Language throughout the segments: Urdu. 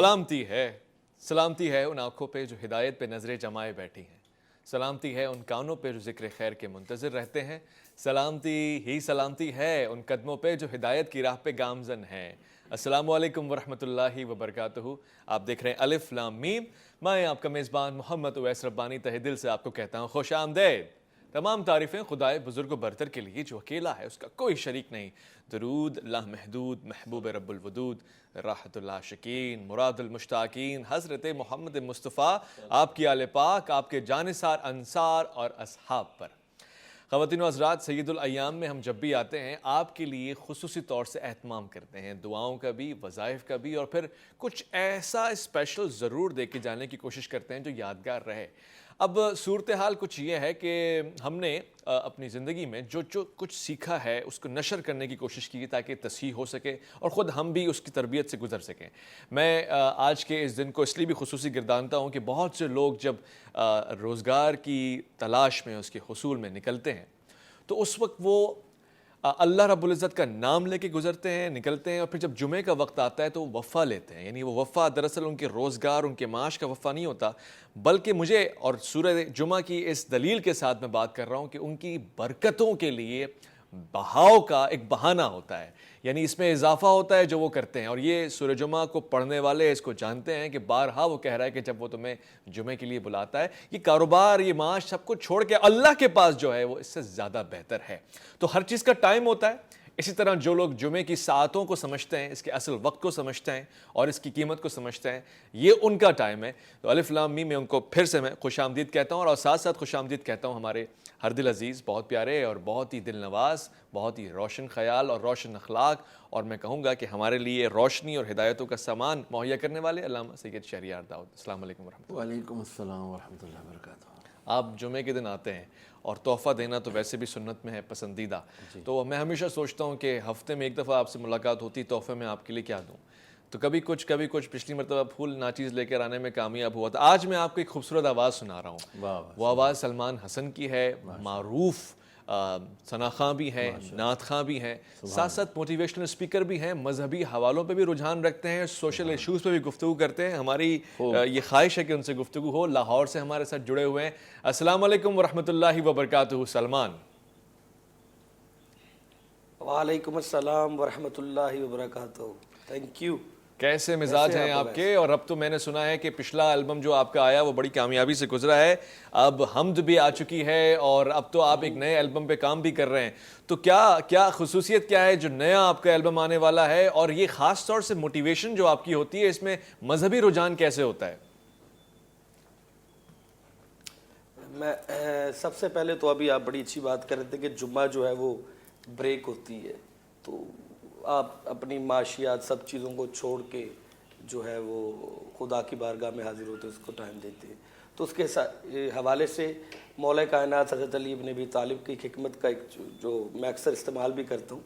سلامتی ہے ان آنکھوں پہ جو ہدایت پہ نظریں جمائے بیٹھی ہیں، سلامتی ہے ان کانوں پہ جو ذکر خیر کے منتظر رہتے ہیں، سلامتی ہے ان قدموں پہ جو ہدایت کی راہ پہ گامزن ہیں۔ السلام علیکم ورحمۃ اللہ وبرکاتہ۔ آپ دیکھ رہے ہیں الف لام میم، میں آپ کا میزبان محمد اویس ربانی تہہ دل سے آپ کو کہتا ہوں خوش آمدید۔ تمام تعریفیں خدائے بزرگ و برتر کے لیے جو اکیلا ہے، اس کا کوئی شریک نہیں۔ درود اللہ محدود محبوب رب الودود، راحت العاشقین مراد المشتاقین حضرت محمد مصطفیٰ، آپ کی آل پاک، آپ کے جانثار انصار اور اصحاب پر۔ خواتین و حضرات، سید الایام میں ہم جب بھی آتے ہیں آپ کے لیے خصوصی طور سے اہتمام کرتے ہیں، دعاؤں کا بھی، وظائف کا بھی، اور پھر کچھ ایسا اسپیشل ضرور دے کے جانے کی کوشش کرتے ہیں جو یادگار رہے۔ اب صورتحال کچھ یہ ہے کہ ہم نے اپنی زندگی میں جو کچھ سیکھا ہے اس کو نشر کرنے کی کوشش کی تاکہ تصحیح ہو سکے اور خود ہم بھی اس کی تربیت سے گزر سکیں۔ میں آج کے اس دن کو اس لیے بھی خصوصی گردانتا ہوں کہ بہت سے لوگ جب روزگار کی تلاش میں، اس کے حصول میں نکلتے ہیں تو اس وقت وہ اللہ رب العزت کا نام لے کے گزرتے ہیں، نکلتے ہیں، اور پھر جب جمعے کا وقت آتا ہے تو وہ وفا لیتے ہیں۔ یعنی وہ وفا دراصل ان کے روزگار، ان کے معاش کا وفا نہیں ہوتا، بلکہ مجھے اور سورہ جمعہ کی اس دلیل کے ساتھ میں بات کر رہا ہوں کہ ان کی برکتوں کے لیے بہاؤ کا ایک بہانہ ہوتا ہے، یعنی اس میں اضافہ ہوتا ہے جو وہ کرتے ہیں۔ اور یہ سورہ جمعہ کو پڑھنے والے اس کو جانتے ہیں کہ بارہا وہ کہہ رہا ہے کہ جب وہ تمہیں جمعے کے لیے بلاتا ہے، یہ کاروبار، یہ معاش سب کو چھوڑ کے اللہ کے پاس جو ہے وہ اس سے زیادہ بہتر ہے۔ تو ہر چیز کا ٹائم ہوتا ہے۔ اسی طرح جو لوگ جمعے کی ساعتوں کو سمجھتے ہیں، اس کے اصل وقت کو سمجھتے ہیں اور اس کی قیمت کو سمجھتے ہیں، یہ ان کا ٹائم ہے۔ تو الف لام میم میں ان کو پھر سے میں خوش آمدید کہتا ہوں، اور ساتھ ساتھ خوش آمدید کہتا ہوں ہمارے ہر دل عزیز، بہت پیارے اور بہت ہی دل نواز، بہت ہی روشن خیال اور روشن اخلاق، اور میں کہوں گا کہ ہمارے لیے روشنی اور ہدایتوں کا سامان مہیا کرنے والے علامہ سید شہریار داؤد۔ السلام علیکم ورحمۃ اللہ۔ وعلیکم السلام ورحمۃ اللہ وبرکاتہ۔ آپ جمعے کے دن آتے ہیں اور تحفہ دینا تو ویسے بھی سنت میں ہے پسندیدہ، تو میں ہمیشہ سوچتا ہوں کہ ہفتے میں ایک دفعہ آپ سے ملاقات ہوتی، تحفے میں آپ کے لیے کیا دوں؟ تو کبھی کچھ پچھلی مرتبہ پھول ناچیز لے کر آنے میں کامیاب ہوا تھا۔ آج میں آپ کو ایک خوبصورت آواز سنا رہا ہوں، وہ آواز سلمان حسن کی ہے، معروف ثنا خاں بھی ہیں، نعت خاں بھی ہیں، ساتھ ساتھ موٹیویشنل اسپیکر بھی ہیں، مذہبی حوالوں پہ بھی رجحان رکھتے ہیں، سوشل ایشوز پہ بھی گفتگو کرتے ہیں۔ ہماری یہ خواہش ہے کہ ان سے گفتگو ہو۔ لاہور سے ہمارے ساتھ جڑے ہوئے ہیں۔ السلام علیکم ورحمۃ اللہ وبرکاتہ سلمان۔ وعلیکم السلام ورحمۃ اللہ وبرکاتہ۔ Thank you. کیسے مزاج ہیں آپ کے؟ اور اب تو میں نے سنا ہے کہ پچھلا البم جو آپ کا آیا وہ بڑی کامیابی سے گزرا ہے، اب حمد بھی آ چکی ہے اور اب تو آپ ایک نئے البم پہ کام بھی کر رہے ہیں، تو کیا خصوصیت کیا ہے جو نیا آپ کا البم آنے والا ہے، اور یہ خاص طور سے موٹیویشن جو آپ کی ہوتی ہے اس میں مذہبی رجحان کیسے ہوتا ہے؟ میں سب سے پہلے تو ابھی آپ بڑی اچھی بات کر رہے تھے کہ جمعہ جو ہے وہ بریک ہوتی ہے، تو آپ اپنی معاشیات سب چیزوں کو چھوڑ کے جو ہے وہ خدا کی بارگاہ میں حاضر ہوتے ہیں، اس کو ٹائم دیتے ہیں۔ تو اس کے حوالے سے مولا کائنات حضرت علی ابن ابی طالب کی حکمت کا ایک جو میں اکثر استعمال بھی کرتا ہوں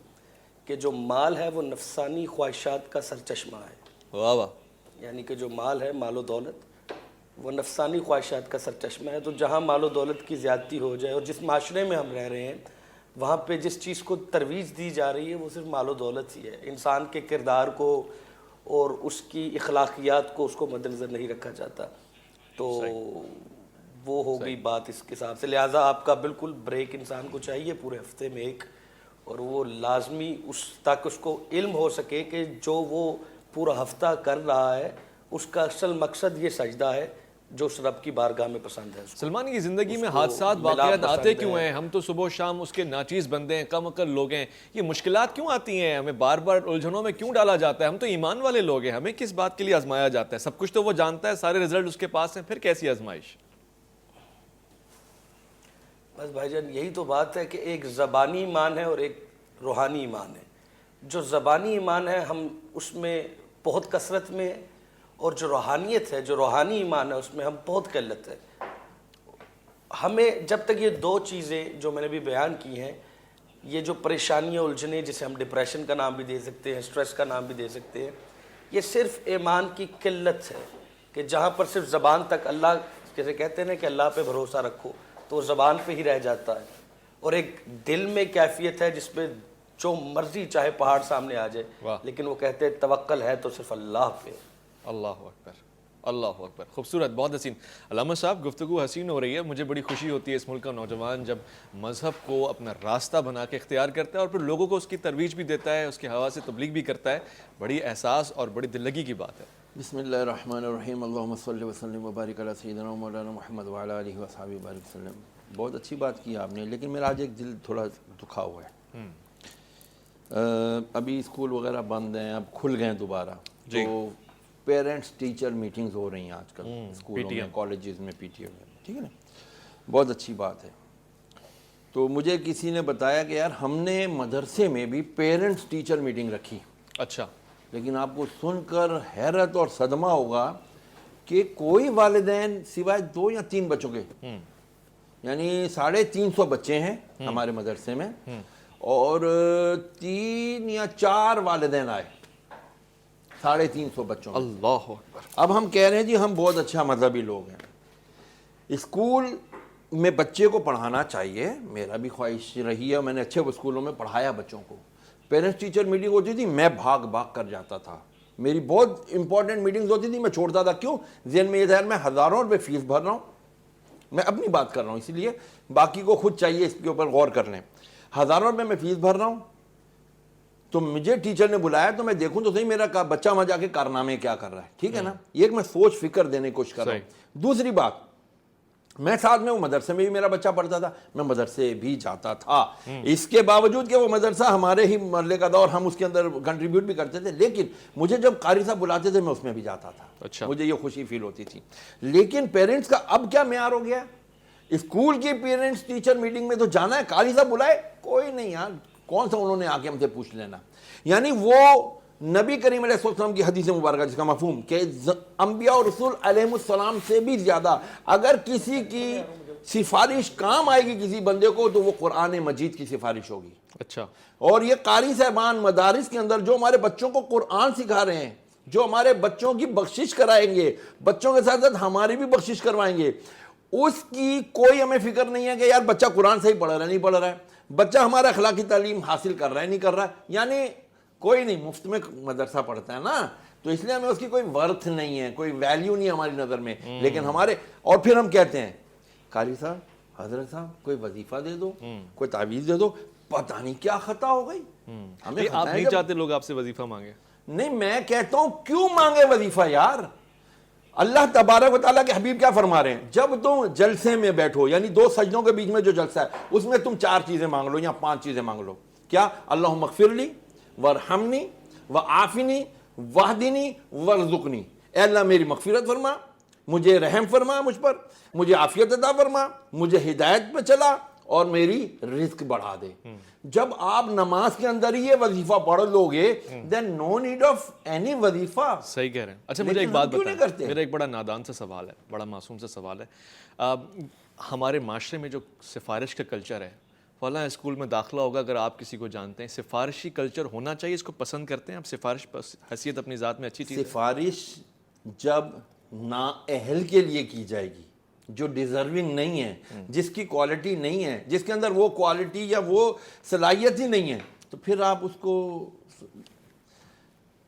کہ جو مال ہے وہ نفسانی خواہشات کا سرچشمہ ہے۔ واہ واہ۔ یعنی کہ جو مال ہے، مال و دولت، وہ نفسانی خواہشات کا سرچشمہ ہے۔ تو جہاں مال و دولت کی زیادتی ہو جائے، اور جس معاشرے میں ہم رہ رہے ہیں وہاں پہ جس چیز کو ترویج دی جا رہی ہے وہ صرف مال و دولت ہی ہے، انسان کے کردار کو اور اس کی اخلاقیات کو اس کو مد نظر نہیں رکھا جاتا۔ تو وہ ہو گئی بات اس کے حساب سے، لہٰذا آپ کا بالکل بریک انسان کو چاہیے پورے ہفتے میں ایک، اور وہ لازمی تاکہ اس کو علم ہو سکے کہ جو وہ پورا ہفتہ کر رہا ہے اس کا اصل مقصد یہ سجدہ ہے جو اس رب کی بارگاہ میں پسند ہے۔ سلمان، کی زندگی میں حادثات واقعات آتے کیوں ہیں؟ ہم تو صبح و شام اس کے ناچیز بندے ہیں، کم عقل لوگ ہیں، یہ مشکلات کیوں آتی ہیں؟ ہمیں بار بار الجھنوں میں کیوں ڈالا جاتا ہے؟ ہم تو ایمان والے لوگ ہیں، ہمیں کس بات کے لیے آزمایا جاتا ہے؟ سب کچھ تو وہ جانتا ہے، سارے رزلٹ اس کے پاس ہیں، پھر کیسی آزمائش؟ بس بھائی جان یہی تو بات ہے کہ ایک زبانی ایمان ہے اور ایک روحانی ایمان ہے۔ جو زبانی ایمان ہے ہم اس میں بہت کثرت میں ہیں، اور جو روحانیت ہے، جو روحانی ایمان ہے، اس میں ہم بہت قلت ہے۔ ہمیں جب تک یہ دو چیزیں جو میں نے بھی بیان کی ہیں، یہ جو پریشانیاں الجھنے، جسے ہم ڈپریشن کا نام بھی دے سکتے ہیں، سٹریس کا نام بھی دے سکتے ہیں، یہ صرف ایمان کی قلت ہے کہ جہاں پر صرف زبان تک اللہ، جیسے کہتے ہیں نا کہ اللہ پہ بھروسہ رکھو، تو وہ زبان پہ ہی رہ جاتا ہے، اور ایک دل میں کیفیت ہے جس میں جو مرضی چاہے پہاڑ سامنے آ جائے، لیکن وہ کہتے ہیں توکل ہے تو صرف اللہ پہ۔ اللہ اکبر، اللہ اکبر، خوبصورت، بہت حسین. علامہ صاحب گفتگو حسین ہو رہی ہے. مجھے بڑی خوشی ہوتی ہے اس ملک کا نوجوان جب مذہب کو اپنا راستہ بنا کے اختیار کرتا ہے اور پھر لوگوں کو اس کی ترویج بھی دیتا ہے، اس کی ہوا سے تبلیغ بھی کرتا ہے. بڑی احساس اور بڑی دل لگی کی بات ہے. بسم اللہ الرحمن الرحیم. اللہم صلی وسلم وبارک علی سیدنا و مولانا محمد وعلی آلہ وصحبہ بارک وسلم. بہت اچھی بات کی آپ نے، لیکن میرا آج ایک دل تھوڑا دکھا ہوا ہے. ابھی اسکول وغیرہ بند ہیں، اب کھل گئے ہیں دوبارہ، تو پیرنٹس ٹیچر میٹنگز ہو رہی ہیں آج کل اسکولوں میں، کالجز میں، پی ٹی ایم میں. ٹھیک ہے نا، بہت اچھی بات ہے. تو مجھے کسی نے بتایا کہ یار ہم نے مدرسے میں بھی پیرنٹس ٹیچر میٹنگ رکھی. اچھا. لیکن آپ کو سن کر حیرت اور صدمہ ہوگا کہ کوئی والدین سوائے 2 یا 3 بچوں کے، یعنی 350 بچے ہیں ہمارے مدرسے میں، اور 3 یا 4 والدین آئے 350 بچوں میں. اللہ اکبر. اب ہم کہہ رہے ہیں جی ہم بہت اچھا مذہبی لوگ ہیں، اسکول میں بچے کو پڑھانا چاہیے، میرا بھی خواہش رہی ہے، میں نے اچھے اسکولوں میں پڑھایا بچوں کو. پیرنٹس ٹیچر میٹنگ ہوتی تھی، میں بھاگ کر جاتا تھا. میری بہت امپورٹنٹ میٹنگز ہوتی تھی، میں چھوڑتا تھا. کیوں؟ ذہن میں یہ تھا میں ہزاروں روپے فیس بھر رہا ہوں. میں اپنی بات کر رہا ہوں، اسی لیے باقی کو خود چاہیے اس کے اوپر غور کر لیں. ہزاروں روپے میں فیس بھر رہا ہوں، تو مجھے ٹیچر نے بلایا تو میں دیکھوں تو صحیح میرا بچہ وہاں جا کے کارنامے کیا کر رہا ہے. ٹھیک ہے نا، یہ ایک میں سوچ فکر دینے کی کوشش کر رہا ہوں. دوسری بات، میں ساتھ میں وہ مدرسے میں بھی میرا بچہ پڑھتا تھا، میں مدرسے بھی جاتا تھا. اس کے باوجود کہ وہ مدرسہ ہمارے ہی محلے کا تھا اور ہم اس کے اندر کنٹریبیوٹ بھی کرتے تھے، لیکن مجھے جب قاری صاحب بلاتے تھے میں اس میں بھی جاتا تھا. اچھا. مجھے یہ خوشی فیل ہوتی تھی. لیکن پیرنٹس کا اب کیا معیار ہو گیا؟ اسکول کی پیرنٹس ٹیچر میٹنگ میں تو جانا ہے، قاری صاحب بلائے کوئی نہیں یار، کون سا انہوں نے آ کے ہم سے پوچھ لینا. یعنی وہ نبی کریم علیہ السلام کی حدیث مبارکہ جس کا مفہوم کہ انبیاء اور رسول علیہ السلام سے بھی زیادہ اگر کسی کی سفارش کام آئے گی کسی بندے کو تو وہ قرآن مجید کی سفارش ہوگی. اچھا. اور یہ قاری صاحبان مدارس کے اندر جو ہمارے بچوں کو قرآن سکھا رہے ہیں، جو ہمارے بچوں کی بخشش کرائیں گے، بچوں کے ساتھ ساتھ ہماری بھی بخشش کروائیں گے، اس کی کوئی ہمیں فکر نہیں ہے کہ یار بچہ قرآن صحیح پڑھ رہا ہے نہیں پڑھ رہا ہے، بچہ ہمارا اخلاقی تعلیم حاصل کر رہا ہے نہیں کر رہا ہے. یعنی کوئی نہیں، مفت میں مدرسہ پڑھتا ہے نا، تو اس لیے ہمیں اس کی کوئی ورتھ نہیں ہے، کوئی ویلیو نہیں ہے ہماری نظر میں. لیکن ہمارے اور پھر ہم کہتے ہیں قاری صاحب، حضرت صاحب کوئی وظیفہ دے دو، کوئی تعویذ دے دو. پتہ نہیں کیا خطا ہو گئی ہمیں. آپ نہیں چاہتے لوگ آپ سے وظیفہ مانگے؟ نہیں، میں کہتا ہوں کیوں مانگے وظیفہ یار. اللہ تبارک و تعالیٰ کے حبیب کیا فرما رہے ہیں؟ جب تم جلسے میں بیٹھو، یعنی 2 سجدوں کے بیچ میں جو جلسہ ہے اس میں تم 4 چیزیں مانگ لو یا 5 چیزیں مانگ لو. کیا؟ اللہم اغفر لی وارحمنی وعافنی واہدنی وارزقنی. اے اللہ میری مغفرت فرما، مجھے رحم فرما مجھ پر، مجھے عافیت عطا فرما، مجھے ہدایت پہ چلا اور میری رزق بڑھا دے. جب آپ نماز کے اندر ہی یہ وظیفہ پڑھ لو گے then no need of any وظیفہ. صحیح کہہ رہے ہیں. اچھا مجھے ایک بات بتائیں، میرا ایک بڑا نادان سا سوال ہے، بڑا معصوم سا سوال ہے. ہمارے معاشرے میں جو سفارش کا کلچر ہے، فلاں اسکول میں داخلہ ہوگا اگر آپ کسی کو جانتے ہیں، سفارشی کلچر ہونا چاہیے، اس کو پسند کرتے ہیں آپ؟ سفارش حیثیت اپنی ذات میں اچھی چیز ہے. سفارش جب نااہل کے لیے کی جائے گی، جو ڈیزرونگ نہیں ہے، جس کی کوالٹی نہیں ہے، جس کے اندر وہ کوالٹی یا وہ صلاحیت ہی نہیں ہے، تو پھر آپ اس کو،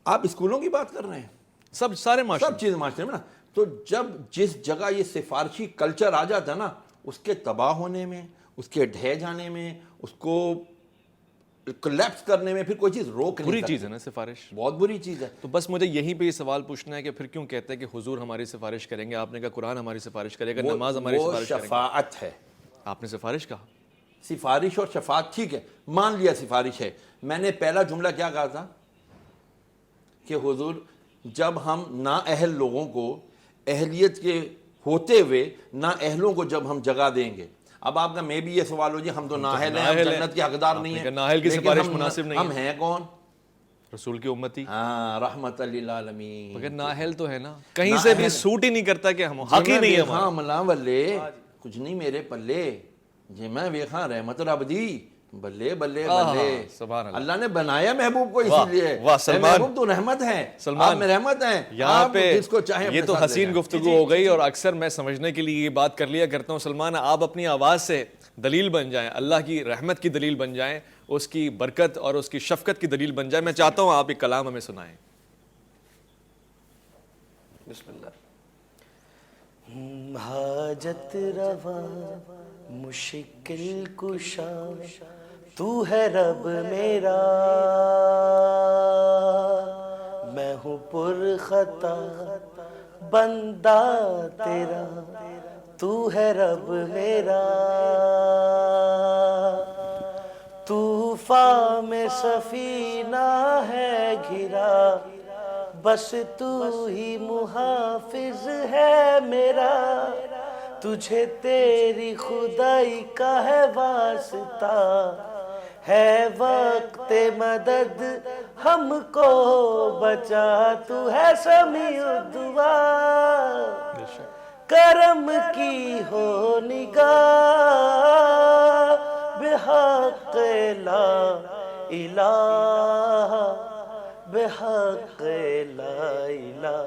آپ اسکولوں کی بات کر رہے ہیں، سارے معاشرے، سب چیز معاشرے میں نا. تو جب جس جگہ یہ سفارشی کلچر آ جاتا ہے نا، اس کے تباہ ہونے میں، اس کے ڈھہ جانے میں، اس کو کولیپس کرنے میں پھر کوئی چیز روک نہیں بری سکتی. چیز ہے نا سفارش، بہت بری چیز ہے. تو بس مجھے یہیں پہ یہ سوال پوچھنا ہے کہ پھر کیوں کہتے ہیں کہ حضور ہماری سفارش کریں گے؟ آپ نے کہا قرآن ہماری سفارش کرے گا، نماز ہماری سفارش کرے گا. شفاعت ہے. آپ نے سفارش کہا. سفارش اور شفاعت ٹھیک ہے، مان لیا سفارش ہے. میں نے پہلا جملہ کیا کہا تھا کہ حضور جب ہم نااہل لوگوں کو اہلیت کے ہوتے ہوئے نااہلوں کو جب ہم جگہ دیں گے. اب آپ کا میں بھی یہ سوال ہو جی ہم تو نااہل ہیں، ہم جنت کے حقدار نہیں ہیں، نااہل کی سفارش مناسب نہیں ہے. ہم ہیں کون؟ رسول کی امتی. ہاں، رحمت للعالمین. مگر نااہل تو ہے نا، کہیں سے بھی سوٹ ہی نہیں کرتا کہ ہم حق ہی نہیں ہے ہمارا. ہاں ملا ولے کچھ نہیں میرے پلے جی، میں ویکھاں رحمت رب دی، بلے بلے بلے. سبحان اللہ. اللہ نے بنایا محبوب کو اسی لیے. واہ سلمان، محبوب تو رحمت ہے، آپ میں رحمت ہیں. یہاں پہ جس کو چاہیں یہ تو حسین گفتگو ہو گئی، اور اکثر میں سمجھنے کے لیے یہ بات کر لیا کرتا ہوں سلمان، آپ اپنی آواز سے دلیل بن جائیں، اللہ کی رحمت کی دلیل بن جائیں، اس کی برکت اور اس کی شفقت کی دلیل بن جائیں. میں چاہتا ہوں آپ ایک کلام ہمیں سنائیں. بسم اللہ. حاجت روا مشکل کشا تو ہے رب میرا, میں ہوں پر خطا بندہ تیرا, تو ہے رب میرا. طوفان میں سفینہ ہے گھرا, بس تو ہی محافظ ہے میرا. تجھے تیری خدائی کا ہے واسطہ, ہے وقت مدد ہم کو بچا, تو ہے سمیع الدعا. کرم کی ہو نگاہ بحق لا الہ, بحق لا الہ.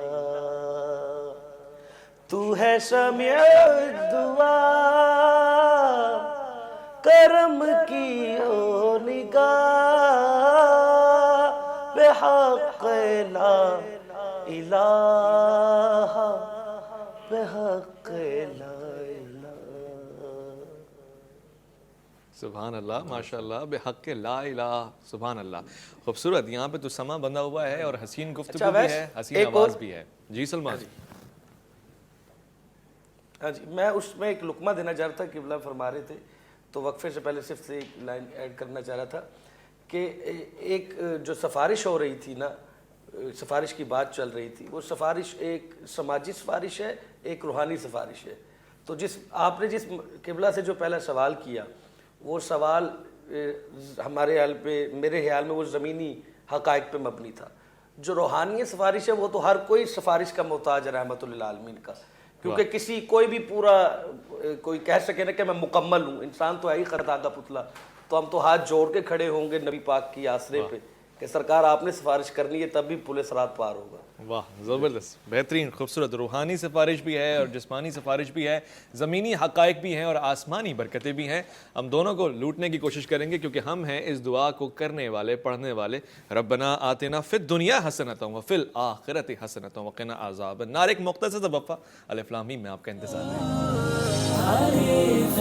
تو ہے سمیع الدعا, کرم کی ہو نگاہ بحق لا الہ, بحق لا الہ. سبحان اللہ, ماشاء اللہ, بحق لا الہ, سبحان اللہ. خوبصورت. یہاں پہ تو سما بندہ ہوا ہے اور حسین گفتگو بھی ہے, حسین آواز بھی ہے. جی سلمان. ہاں جی, میں اس میں ایک لقمہ دینا چاہ رہا تھا, قبلہ فرما رہے تھے تو وقفے سے پہلے صرف سے ایک لائن ایڈ کرنا چاہ رہا تھا کہ ایک جو سفارش ہو رہی تھی نا, سفارش کی بات چل رہی تھی, وہ سفارش ایک سماجی سفارش ہے, ایک روحانی سفارش ہے. تو آپ نے جس قبلہ سے جو پہلا سوال کیا, وہ سوال ہمارے خیال پہ, میرے خیال میں وہ زمینی حقائق پہ مبنی تھا. جو روحانی سفارش ہے وہ تو ہر کوئی سفارش کا محتاج ہے رحمت للعالمین کا, کیونکہ کوئی بھی پورا کوئی کہہ سکے نا کہ میں مکمل ہوں, انسان تو ہے ہی خطا کا پتلا. تو ہم تو ہاتھ جوڑ کے کھڑے ہوں گے نبی پاک کی آسرے پہ کہ سرکار آپ نے سفارش کرنی ہے, تب بھی پل صراط پار ہوگا. واہ, زبردست, بہترین, خوبصورت. روحانی سفارش بھی ہے اور جسمانی سفارش بھی ہے, زمینی حقائق بھی ہیں اور آسمانی برکتیں بھی ہیں. ہم دونوں کو لوٹنے کی کوشش کریں گے کیونکہ ہم ہیں اس دعا کو کرنے والے, پڑھنے والے. ربنا آتنا فی الدنیا حسنۃ وفی الآخرۃ حسنۃ وقنا عذاب النار. ایک مختصر سا وقفہ, الف لام میم میں آپ کا انتظار ہے. الف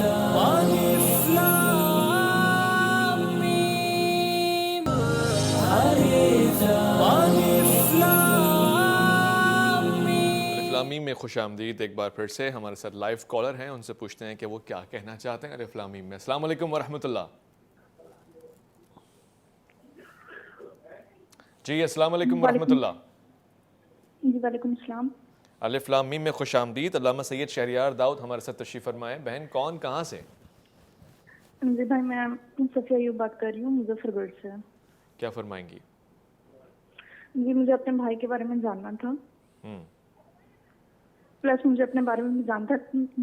میں خوش آمدید ایک بار پھر سے. ہمارے ساتھ لائیو کالر ہیں, ان سے پوچھتے ہیں کہ وہ کیا کہنا چاہتے ہیں الف لام میں. السلام علیکم ورحمۃ اللہ. جی السلام علیکم ورحمۃ اللہ. جی وعلیکم السلام. الف لام میم میں خوش آمدید. علامہ سید شہریار داؤد ہمارے ساتھ تشریف فرمائے. بہن کون کہاں سے؟ جی بھائی میں صفیہ ایوب بات کر رہی ہوں مظفر گڑھ سے. کیا فرمائیں گی؟ جی مجھے اپنے بھائی کے بارے میں جاننا تھا, پلس مجھے اپنے بارے میں بھی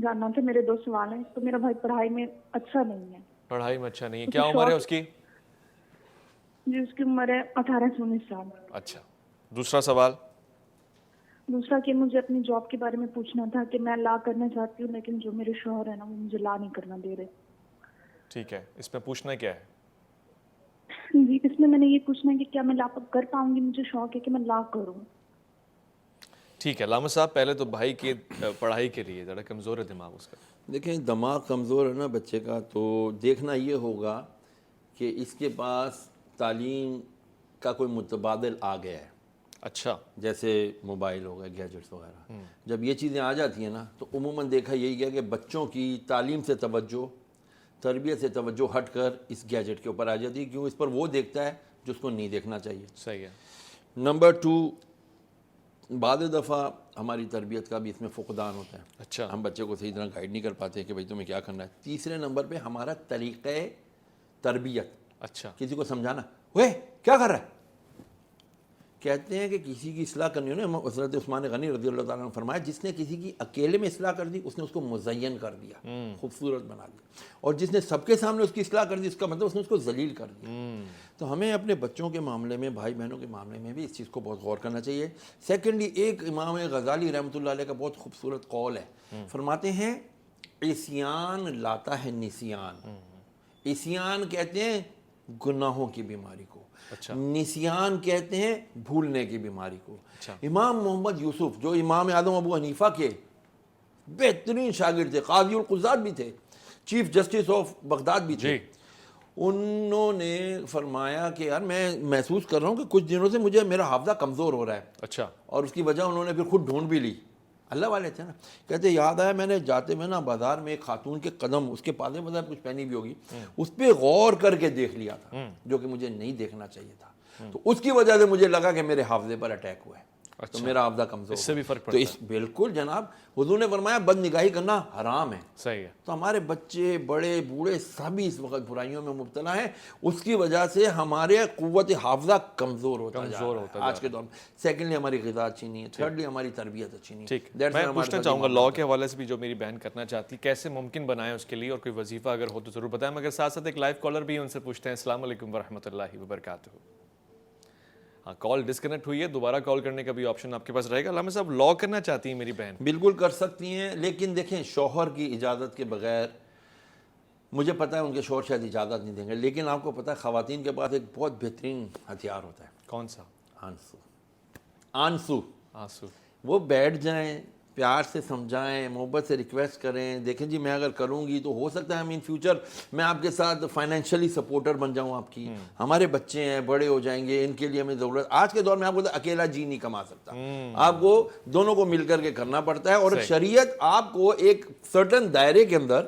جاننا تھا. میرے 2 سوال ہیں. تو میرا بھائی پڑھائی میں اچھا نہیں ہے. پڑھائی میں اچھا نہیں ہے, کیا عمر ہے اس کی؟ جی اس کی عمر ہے 18 سے 19 سال. اچھا. دوسرا سوال؟ دوسرا کہ مجھے اپنی جاب کے بارے میں پوچھنا تھا کہ میں لا کرنا چاہتی ہوں, لیکن جو میرے شوہر ہیں نا وہ مجھے لا نہیں کرنا دے رہے. ٹھیک ہے, اس میں پوچھنا کیا ہے؟ جی اس میں نے یہ پوچھنا ہے کہ کیا میں لا کر پاؤں گی, مجھے شوق ہے کہ میں لا کروں. ٹھیک ہے علامہ صاحب, پہلے تو بھائی کی پڑھائی کے لیے ذرا کمزور ہے دماغ اس کا. دیکھیں دماغ کمزور ہے نا بچے کا, تو دیکھنا یہ ہوگا کہ اس کے پاس تعلیم کا کوئی متبادل آ گیا ہے. اچھا. جیسے موبائل ہو گئے, گیجٹس وغیرہ. جب یہ چیزیں آ جاتی ہیں نا تو عموماً دیکھا یہی گیا کہ بچوں کی تعلیم سے توجہ, تربیت سے توجہ ہٹ کر اس گیجٹ کے اوپر آ جاتی ہے, کیوں اس پر وہ دیکھتا ہے جو اس کو نہیں دیکھنا چاہیے. صحیح ہے. نمبر 2, بعض دفعہ ہماری تربیت کا بھی اس میں فقدان ہوتا ہے. اچھا. ہم بچے کو صحیح طرح گائیڈ نہیں کر پاتے کہ بھائی تمہیں کیا کرنا ہے. تیسرے نمبر پہ ہمارا طریقہ تربیت. اچھا. کسی کو سمجھانا, وہ کیا کر رہا ہے. کہتے ہیں کہ کسی کی اصلاح کرنی ہو نا, حضرت عثمان غنی رضی اللہ تعالیٰ نے فرمایا جس نے کسی کی اکیلے میں اصلاح کر دی اس نے اس کو مزین کر دیا, خوبصورت بنا دیا, اور جس نے سب کے سامنے اس کی اصلاح کر دی اس کا مطلب اس نے اس کو ذلیل کر دیا. تو ہمیں اپنے بچوں کے معاملے میں, بھائی بہنوں کے معاملے میں بھی اس چیز کو بہت غور کرنا چاہیے. سیکنڈلی ایک امام غزالی رحمۃ اللہ علیہ کا بہت خوبصورت قول ہے, فرماتے ہیں عصیان لاتا ہے نسیان. عصیان کہتے ہیں گناہوں کی بیماری کو. اچھا. نسیان کہتے ہیں بھولنے کی بیماری کو. اچھا. امام محمد یوسف جو امام اعظم ابو حنیفہ کے بہترین شاگرد تھے, قاضی القضات بھی تھے, چیف جسٹس آف بغداد بھی تھے, انہوں نے فرمایا کہ یار میں محسوس کر رہا ہوں کہ کچھ دنوں سے مجھے میرا حافظہ کمزور ہو رہا ہے. اچھا. اور اس کی وجہ انہوں نے پھر خود ڈھونڈ بھی لی, اللہ والے تھے نا. کہتے یاد آیا میں نے جاتے میں نا بازار میں ایک خاتون کے قدم, اس کے پالے بازار کچھ پہنی بھی ہوگی, اس پہ غور کر کے دیکھ لیا تھا جو کہ مجھے نہیں دیکھنا چاہیے تھا. تو اس کی وجہ سے مجھے لگا کہ میرے حافظے پر اٹیک ہوا ہے, تو میرا حافظہ کمزور. اس سے بھی فرق تو پڑتا اس بالکل جناب, حضور نے فرمایا بد نگاہی کرنا حرام ہے. صحیح ہے. تو ہمارے بچے بڑے بوڑھے سبھی اس وقت برائیوں میں مبتلا ہیں, اس کی وجہ سے ہمارے قوت حافظہ کمزور ہوتا جا رہا ہے آج کے دور میں. سیکنڈلی ہماری غذا اچھی نہیں ہے, تھرڈلی ہماری تربیت اچھی نہیں ہے. ٹھیک, میں پوچھنا چاہوں گا لاء کے حوالے سے بھی جو میری بہن کرنا چاہتی, کیسے ممکن بنائیں اس کے لیے, اور کوئی وظیفہ اگر ہو تو ضرور بتائیں. مگر ساتھ ساتھ ایک لائیو کالر بھی ان سے پوچھتے ہیں. السلام علیکم ورحمۃ اللہ وبرکاتہ. ہاں, کال ڈسکنیکٹ ہوئی ہے, دوبارہ کال کرنے کا بھی آپشن آپ کے پاس رہے گا. علامہ صاحب لاء کرنا چاہتی ہیں میری بہن. بالکل کر سکتی ہیں, لیکن دیکھیں شوہر کی اجازت کے بغیر, مجھے پتہ ہے ان کے شوہر شاید اجازت نہیں دیں گے, لیکن آپ کو پتہ ہے خواتین کے پاس ایک بہت بہترین ہتھیار ہوتا ہے. کون سا؟ آنسو. آنسو. آنسو. وہ بیٹھ جائیں, پیار سے سمجھائیں, محبت سے ریکویسٹ کریں, دیکھیں جی میں اگر کروں گی تو ہو سکتا ہے ان فیوچر میں آپ کے ساتھ فائنینشلی سپورٹر بن جاؤں آپ کی. ہمارے بچے ہیں, بڑے ہو جائیں گے, ان کے لیے ہمیں ضرورت. آج کے دور میں آپ کو اکیلا جی نہیں کما سکتا, آپ کو دونوں کو مل کر کے کرنا پڑتا ہے. اور شریعت آپ کو ایک سرٹن دائرے کے اندر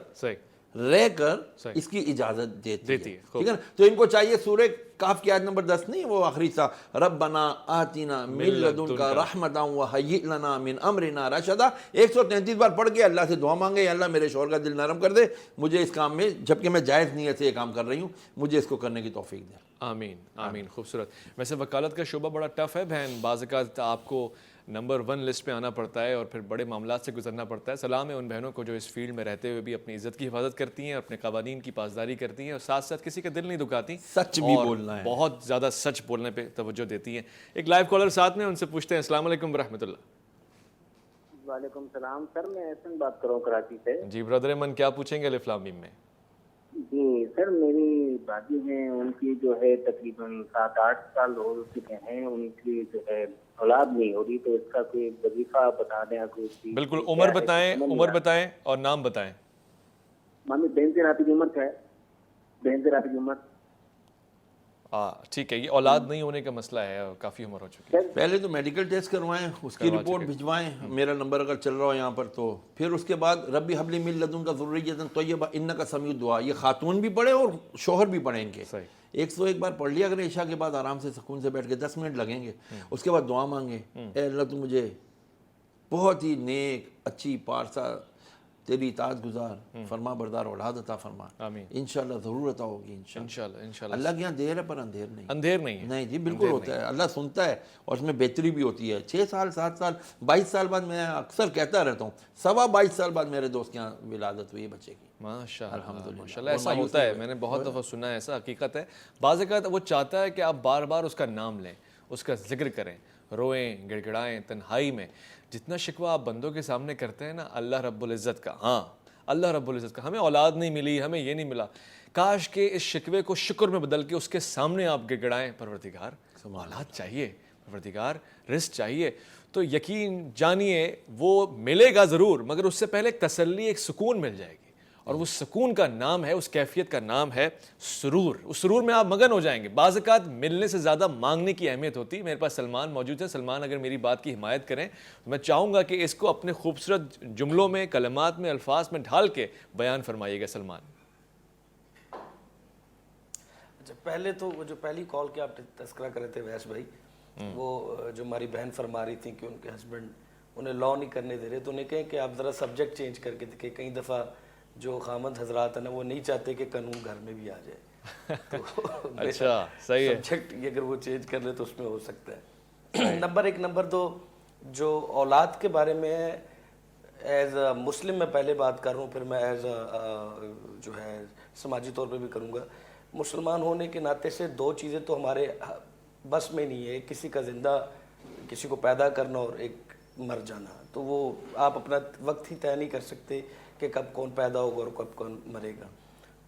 رہ کر اس کی اجازت دیتی ہے, ٹھیک ہے نا. تو ان کو چاہیے سورہ کاف کی آیت نمبر 10 نہیں, وہ آخری سا, ربنا آتنا من لدنک رحمتا وہیئ لنا من امرنا رشدا, 133 بار پڑھ کے اللہ سے دعا مانگے, یا اللہ میرے شوہر کا دل نرم کر دے, مجھے اس کام میں, جبکہ میں جائز نیت سے یہ کام کر رہی ہوں, مجھے اس کو کرنے کی توفیق دے. آمین آمین. خوبصورت. ویسے وکالت کا شعبہ بڑا ٹف ہے بہن, بعض اوقات آپ کو نمبر 1 لسٹ پہ آنا پڑتا ہے اور پھر بڑے معاملات سے گزرنا پڑتا ہے. سلام ہے ان بہنوں کو جو اس فیلڈ میں رہتے ہوئے بھی اپنی عزت کی حفاظت کرتی ہیں, اپنے قوانین کی پاسداری کرتی ہیں, اور ساتھ ساتھ کسی کا دل نہیں دکھاتی, سچ بھی بولنا ہے, بہت زیادہ سچ بولنے پہ توجہ دیتی ہیں. ایک لائیو کالر ساتھ میں, ان سے پوچھتے ہیں. السلام علیکم ورحمۃ اللہ. وعلیکم السلام سر, میں احسن بات کر رہا ہوں کراچی سے. جی برادر من, کیا پوچھیں گے الف لام میم میں؟ جی سر, میری بھابھی ہیں, ان کی جو ہے تقریباً 7-8 سال ہو چکے ہیں, ان کی جو ہے اولاد نہیں ہو رہی, تو اس کا کوئی وظیفہ بتا دیں. کوئی بالکل, عمر بتائیں, عمر بتائیں اور نام بتائیں. مامی بہن سے رابطے کی عمر کیا ہے؟ بہن سے رابطے کی عمر ٹھیک ہے, یہ اولاد نہیں ہونے کا مسئلہ ہے, کافی عمر ہو چکی ہے. پہلے تو میڈیکل ٹیسٹ کروائیں, اس کی رپورٹ بھجوائیں, میرا نمبر اگر چل رہا ہو یہاں پر, تو پھر اس کے بعد ربی حبلی من لدنک ذریۃ طیبہ انک سمیع الدعاء, یہ خاتون بھی پڑھے اور شوہر بھی پڑھیں ان کے. 101 بار پڑھ لیا اگر عشاء کے بعد, آرام سے سکون سے بیٹھ کے 10 منٹ لگیں گے. اس کے بعد دعا مانگیں, اے اللہ تو مجھے بہت ہی نیک, اچھی, پارسا, تیری اطاعت گزار, فرما بردار اولاد عطا فرما. انشاءاللہ ضرور عطا ہوگی. انشاءاللہ اللہ کے یہاں دیر ہے پر اندھیر نہیں. اندھیر نہیں ہے. نہیں جی بالکل ہوتا ہے, اللہ سنتا ہے, اور اس میں بہتری بھی ہوتی ہے. 6 سال 7 سال 22 سال بعد, میں اکثر کہتا رہتا ہوں, 22.5 سال بعد میرے دوست کے یہاں ولادت ہوئی ہے بچے کی. ماشاءاللہ ایسا ہوتا ہے, میں نے بہت دفعہ سنا ہے, ایسا حقیقت ہے. بعض اوقات وہ چاہتا ہے کہ آپ بار بار اس کا نام لیں, اس کا ذکر کریں, روئیں, گڑ گڑائیں تنہائی میں. جتنا شکوہ آپ بندوں کے سامنے کرتے ہیں نا اللہ رب العزت کا, ہاں اللہ رب العزت کا, ہمیں اولاد نہیں ملی, ہمیں یہ نہیں ملا, کاش کہ اس شکوے کو شکر میں بدل کے اس کے سامنے آپ گڑگڑائیں, پروردگار اولاد چاہیے, پروردگار رزق چاہیے. تو یقین جانیے وہ ملے گا ضرور, مگر اس سے پہلے ایک تسلی, ایک سکون مل جائے گی, اور وہ سکون کا نام ہے, اس کیفیت کا نام ہے سرور. اس سرور میں آپ مگن ہو جائیں گے. بعض اوقات ملنے سے زیادہ مانگنے کی اہمیت ہوتی ہے. میرے پاس سلمان موجود ہے. سلمان اگر میری بات کی حمایت کریں تو میں چاہوں گا کہ اس کو اپنے خوبصورت جملوں میں, کلمات میں, الفاظ میں ڈھال کے بیان فرمائیے گا. سلمان. اچھا, پہلے تو وہ جو پہلی کال کے آپ تذکرہ کر رہے تھے ویس بھائی, وہ جو ہماری بہن فرما رہی تھی کہ ان کے ہسبینڈ انہیں لاء نہیں کرنے دے رہے, تو انہیں کہیں کہ آپ ذرا سبجیکٹ چینج کر کے دیکھیں. کئی دفعہ جو خامد حضرات ہیں نا, وہ نہیں چاہتے کہ قانون گھر میں بھی آ جائے. اچھا صحیح ہے, سبجیکٹ اگر وہ چینج کر لے تو اس میں ہو سکتا ہے. نمبر 1. نمبر 2, جو اولاد کے بارے میں ایز اے مسلم میں پہلے بات کر رہا ہوں, پھر میں ایز اے جو ہے سماجی طور پہ بھی کروں گا. مسلمان ہونے کے ناطے سے 2 چیزیں تو ہمارے بس میں نہیں ہے, کسی کا زندہ, کسی کو پیدا کرنا, اور ایک مر جانا. تو وہ آپ اپنا وقت ہی طے نہیں کر سکتے کہ کب کون پیدا ہوگا اور کب کون مرے گا.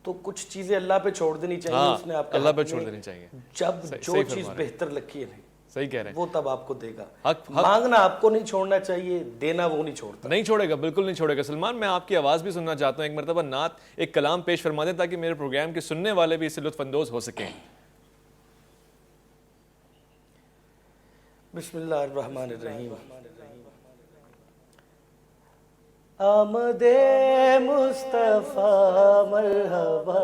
تو کچھ چیزیں اللہ پہ چھوڑ دینی چاہیے. ہاں اس نے آپ کے اللہ پہ ہاتھ چھوڑ میں دینی چاہیے. جب صحیح جو فرما چیز رہے ہیں. بہتر لگی ہے نہیں صحیح کہہ رہے ہیں. وہ تب آپ کو دے گا. حق مانگنا آپ کو نہیں چھوڑنا چاہیے, دینا وہ نہیں چھوڑتا. نہیں چھوڑے گا, بالکل نہیں چھوڑے گا. سلمان میں آپ کی آواز بھی سننا چاہتا ہوں, ایک مرتبہ نعت ایک کلام پیش فرما دیں تاکہ میرے پروگرام کے سننے والے بھی اس سے لطف اندوز ہو سکیں. بسم اللہ الرحمن الرحیم. آمد مصطفیٰ مرحبا,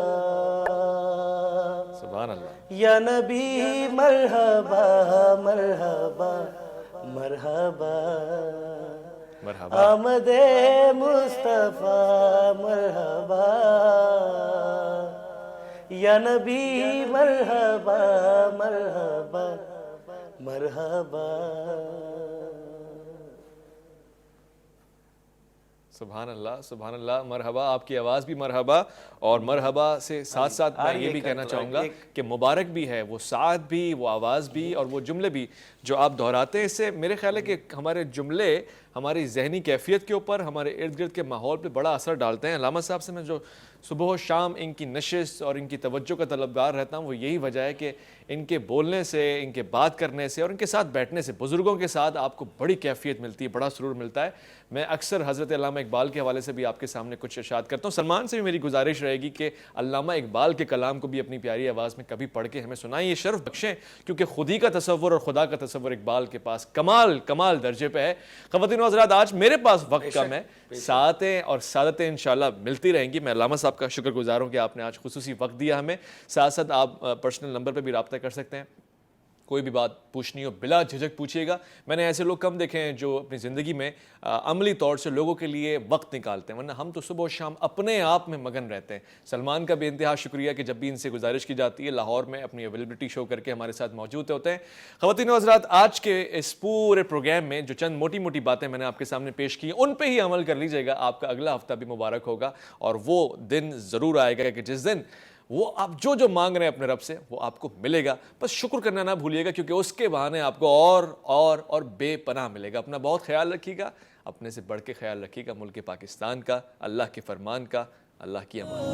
سبحان اللہ. یا نبی مرحبا مرحبا مرحبا. مرحبا. آمد مصطفیٰ مرحبا, یا نبی مرحبا مرحبا مرحبا. سبحان اللہ سبحان اللہ. مرحبا. آپ کی آواز بھی مرحبا, اور مرحبا سے ساتھ ساتھ میں یہ بھی کہنا چاہوں گا کہ مبارک بھی ہے, وہ ساتھ بھی, وہ آواز بھی, اور وہ جملے بھی جو آپ دہراتے ہیں. اس سے میرے خیال ہے کہ ہمارے جملے ہماری ذہنی کیفیت کے اوپر, ہمارے ارد گرد کے ماحول پہ بڑا اثر ڈالتے ہیں. علامہ صاحب سے میں جو صبح و شام ان کی نشست اور ان کی توجہ کا طلبگار رہتا ہوں, وہ یہی وجہ ہے کہ ان کے بولنے سے, ان کے بات کرنے سے اور ان کے ساتھ بیٹھنے سے, بزرگوں کے ساتھ آپ کو بڑی کیفیت ملتی ہے, بڑا سرور ملتا ہے. میں اکثر حضرت علامہ اقبال کے حوالے سے بھی آپ کے سامنے کچھ ارشاد کرتا ہوں. سلمان سے بھی میری گزارش رہے گی کہ علامہ اقبال کے کلام کو بھی اپنی پیاری آواز میں کبھی پڑھ کے ہمیں سنائیں, یہ شرف بخشیں, کیونکہ خودی کا تصور اور خدا کا تصور اقبال کے پاس کمال درجے پہ ہے. خواتین و حضرات, آج میرے پاس وقت کم ہے, ساعتیں اور سعادتیں انشاءاللہ ملتی رہیں گی. میں علامہ صاحب کا شکر گزار ہوں کہ آپ نے آج خصوصی وقت دیا ہمیں. ساتھ ساتھ آپ پرسنل نمبر پہ بھی رابطہ کر سکتے ہیں, کوئی بھی بات پوچھنی ہو بلا جھجک پوچھیے گا. میں نے ایسے لوگ کم دیکھے ہیں جو اپنی زندگی میں عملی طور سے لوگوں کے لیے وقت نکالتے ہیں, ورنہ ہم تو صبح و شام اپنے آپ میں مگن رہتے ہیں. سلمان کا بے انتہا شکریہ کہ جب بھی ان سے گزارش کی جاتی ہے لاہور میں اپنی اویلیبلٹی شو کر کے ہمارے ساتھ موجود ہوتے ہیں. خواتین و حضرات, آج کے اس پورے پروگرام میں جو چند موٹی موٹی باتیں میں نے آپ کے سامنے پیش کی, ان پہ ہی عمل کر لیجیے گا. آپ کا اگلا ہفتہ بھی مبارک ہوگا, اور وہ دن ضرور آئے گا کہ جس دن وہ آپ جو مانگ رہے ہیں اپنے رب سے وہ آپ کو ملے گا. بس شکر کرنا نہ بھولیے گا, کیونکہ اس کے بہانے آپ کو اور بے پناہ ملے گا. اپنا بہت خیال رکھیے گا, اپنے سے بڑھ کے خیال رکھیے گا ملک پاکستان کا, اللہ کے فرمان کا, اللہ کی امان.